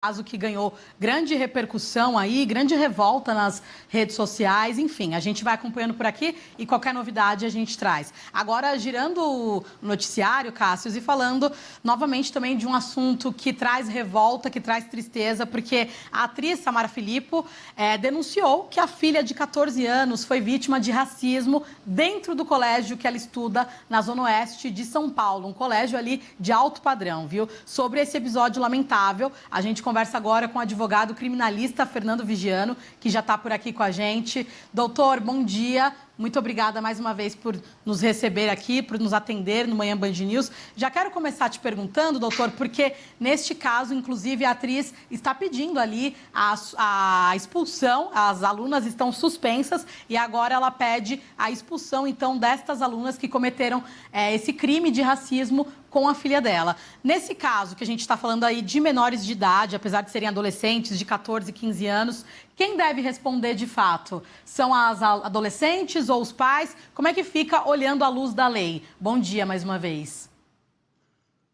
Caso que ganhou grande repercussão aí, grande revolta nas redes sociais, enfim, a gente vai acompanhando por aqui e qualquer novidade a gente traz. Agora, girando o noticiário, Cássio, e falando novamente também de um assunto que traz revolta, que traz tristeza, porque a atriz Samara Filippo denunciou que a filha de 14 anos foi vítima de racismo dentro do colégio que ela estuda na Zona Oeste de São Paulo, um colégio ali de alto padrão, viu? Sobre esse episódio lamentável, a gente conversa agora com o advogado criminalista Fernando Vigiano, que já está por aqui com a gente. Doutor, bom dia. Muito obrigada mais uma vez por nos receber aqui, por nos atender no Manhã Band News. Já quero começar te perguntando, doutor, porque neste caso, inclusive, a atriz está pedindo ali a expulsão, as alunas estão suspensas e agora ela pede a expulsão, então, destas alunas que cometeram esse crime de racismo com a filha dela. Nesse caso, que a gente está falando aí de menores de idade, apesar de serem adolescentes de 14, 15 anos, quem deve responder de fato? São as adolescentes ou os pais? Como é que fica olhando à luz da lei? Bom dia mais uma vez.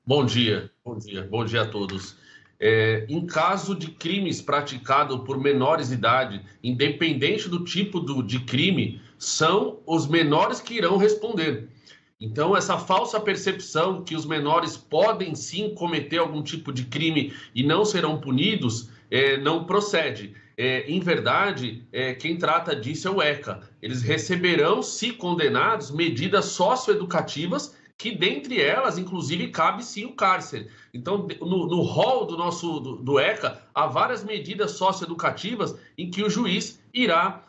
Bom dia a todos. Em caso de crimes praticados por menores de idade, independente do tipo de crime, são os menores que irão responder. Então, essa falsa percepção que os menores podem sim cometer algum tipo de crime e não serão punidos, não procede. Em verdade, quem trata disso é o ECA. Eles receberão, se condenados, medidas socioeducativas que, dentre elas, inclusive, cabe sim o cárcere. Então, no rol do ECA, há várias medidas socioeducativas em que o juiz irá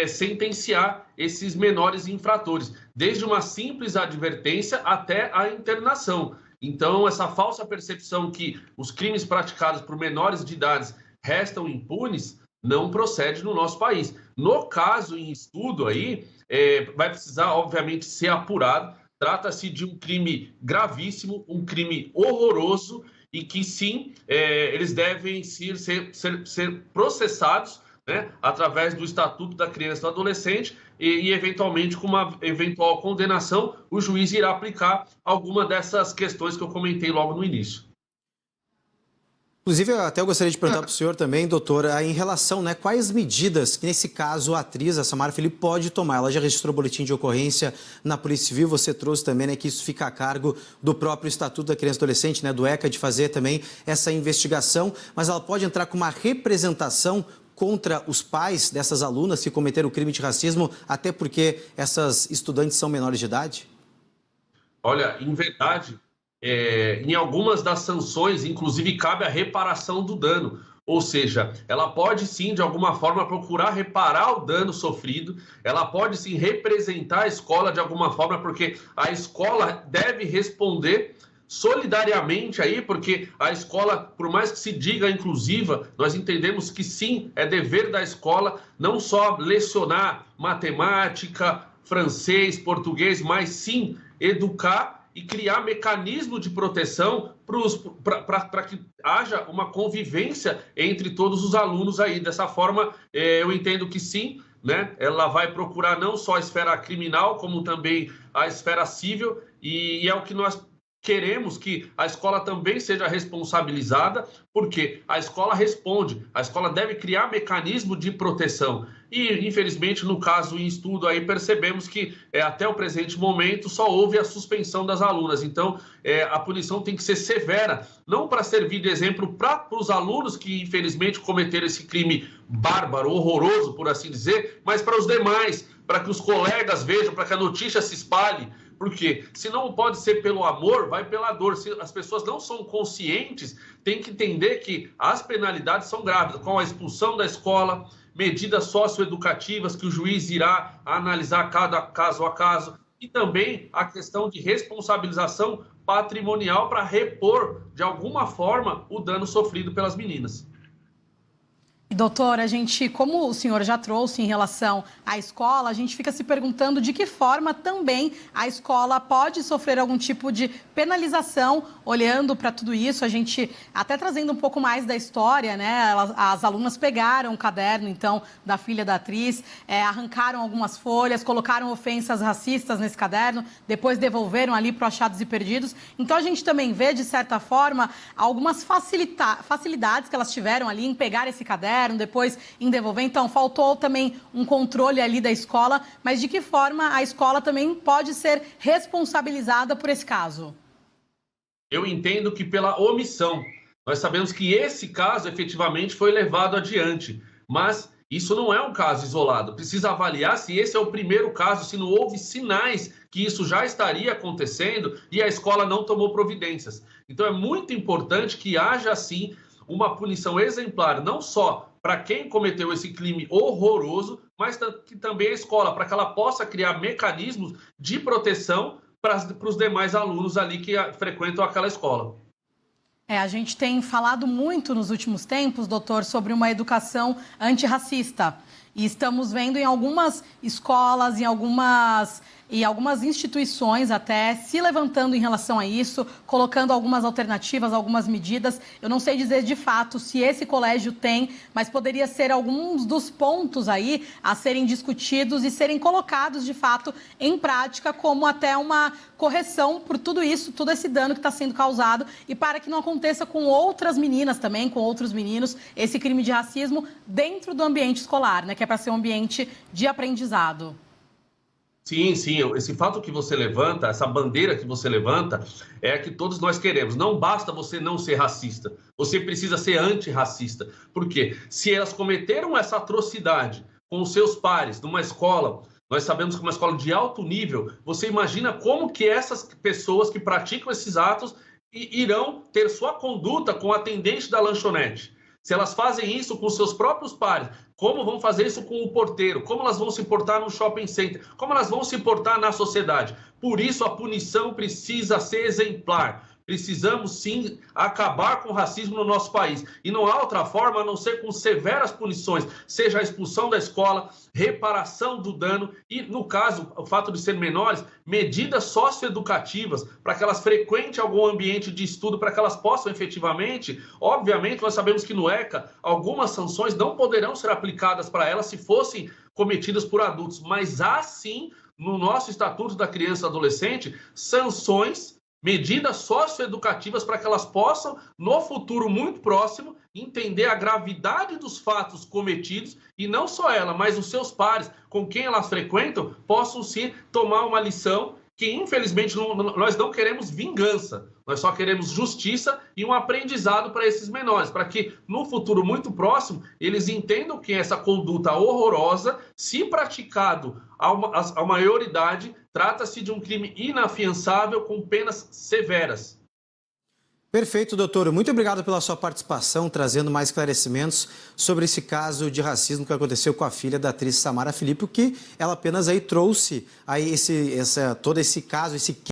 sentenciar esses menores infratores, desde uma simples advertência até a internação. Então, essa falsa percepção que os crimes praticados por menores de idade restam impunes não procede no nosso país. No caso em estudo aí, vai precisar, obviamente, ser apurado. Trata-se de um crime gravíssimo, um crime horroroso e que, sim, eles devem ser processados, né, através do Estatuto da Criança e do Adolescente e, eventualmente, com uma eventual condenação, o juiz irá aplicar alguma dessas questões que eu comentei logo no início. Inclusive, eu gostaria de perguntar para o senhor também, doutor, em relação, né, quais medidas que, nesse caso, a atriz, a Samara Filippo, pode tomar? Ela já registrou boletim de ocorrência na Polícia Civil, você trouxe também, né, que isso fica a cargo do próprio Estatuto da Criança e Adolescente, né, do ECA, de fazer também essa investigação, mas ela pode entrar com uma representação contra os pais dessas alunas que cometeram o crime de racismo, até porque essas estudantes são menores de idade? Olha, em verdade, em algumas das sanções, inclusive, cabe a reparação do dano. Ou seja, ela pode sim, de alguma forma, procurar reparar o dano sofrido, ela pode sim representar a escola de alguma forma, porque a escola deve responder solidariamente aí, porque a escola, por mais que se diga inclusiva, nós entendemos que sim, é dever da escola não só lecionar matemática, francês, português, mas sim educar e criar mecanismo de proteção para que haja uma convivência entre todos os alunos aí. Dessa forma, eu entendo que sim, né? Ela vai procurar não só a esfera criminal, como também a esfera civil, e é o que nós queremos, que a escola também seja responsabilizada, porque a escola responde, a escola deve criar mecanismo de proteção. E, infelizmente, no caso em estudo, aí percebemos que até o presente momento só houve a suspensão das alunas. Então, a punição tem que ser severa, não para servir de exemplo para os alunos que, infelizmente, cometeram esse crime bárbaro, horroroso, por assim dizer, mas para os demais, para que os colegas vejam, para que a notícia se espalhe. Porque se não pode ser pelo amor, vai pela dor. Se as pessoas não são conscientes, tem que entender que as penalidades são graves, com a expulsão da escola, medidas socioeducativas que o juiz irá analisar cada caso a caso, e também a questão de responsabilização patrimonial para repor, de alguma forma, o dano sofrido pelas meninas. E, doutor, a gente, como o senhor já trouxe em relação à escola, a gente fica se perguntando de que forma também a escola pode sofrer algum tipo de penalização olhando para tudo isso. A gente, até trazendo um pouco mais da história, né? As alunas pegaram o caderno, então, da filha da atriz, arrancaram algumas folhas, colocaram ofensas racistas nesse caderno, depois devolveram ali para o Achados e Perdidos. Então, a gente também vê, de certa forma, algumas facilidades que elas tiveram ali em pegar esse caderno, depois em devolver. Então, faltou também um controle ali da escola, mas de que forma a escola também pode ser responsabilizada por esse caso? Eu entendo que pela omissão. Nós sabemos que esse caso efetivamente foi levado adiante, mas isso não é um caso isolado. Precisa avaliar se esse é o primeiro caso, se não houve sinais que isso já estaria acontecendo e a escola não tomou providências. Então, é muito importante que haja, sim, uma punição exemplar, não só para quem cometeu esse crime horroroso, mas que também a escola, para que ela possa criar mecanismos de proteção para os demais alunos ali que frequentam aquela escola. A gente tem falado muito nos últimos tempos, doutor, sobre uma educação antirracista. E estamos vendo em algumas escolas, em algumas instituições até, se levantando em relação a isso, colocando algumas alternativas, algumas medidas. Eu não sei dizer de fato se esse colégio tem, mas poderia ser alguns dos pontos aí a serem discutidos e serem colocados de fato em prática, como até uma correção por tudo isso, todo esse dano que está sendo causado, e para que não aconteça com outras meninas também, com outros meninos, esse crime de racismo dentro do ambiente escolar, né, que é para ser um ambiente de aprendizado. Sim, esse fato que você levanta, essa bandeira que você levanta, é a que todos nós queremos. Não basta você não ser racista, você precisa ser antirracista. Por quê? Se elas cometeram essa atrocidade com os seus pares numa escola, nós sabemos que é uma escola de alto nível, você imagina como que essas pessoas que praticam esses atos irão ter sua conduta com a atendente da lanchonete. Se elas fazem isso com seus próprios pares, como vão fazer isso com o porteiro? Como elas vão se portar no shopping center? Como elas vão se portar na sociedade? Por isso, a punição precisa ser exemplar. Precisamos, sim, acabar com o racismo no nosso país. E não há outra forma a não ser com severas punições, seja a expulsão da escola, reparação do dano e, no caso, o fato de serem menores, medidas socioeducativas para que elas frequentem algum ambiente de estudo, para que elas possam efetivamente, obviamente, nós sabemos que no ECA, algumas sanções não poderão ser aplicadas para elas se fossem cometidas por adultos, mas há, sim, no nosso Estatuto da Criança e Adolescente, sanções, medidas socioeducativas para que elas possam, no futuro muito próximo, entender a gravidade dos fatos cometidos e não só ela, mas os seus pares, com quem elas frequentam, possam sim tomar uma lição que, infelizmente, nós não queremos vingança, nós só queremos justiça e um aprendizado para esses menores, para que, no futuro muito próximo, eles entendam que essa conduta horrorosa, se praticado a maioridade, trata-se de um crime inafiançável com penas severas. Perfeito, doutor. Muito obrigado pela sua participação, trazendo mais esclarecimentos sobre esse caso de racismo que aconteceu com a filha da atriz Samara Filippo, que ela apenas aí trouxe aí todo esse caso, esse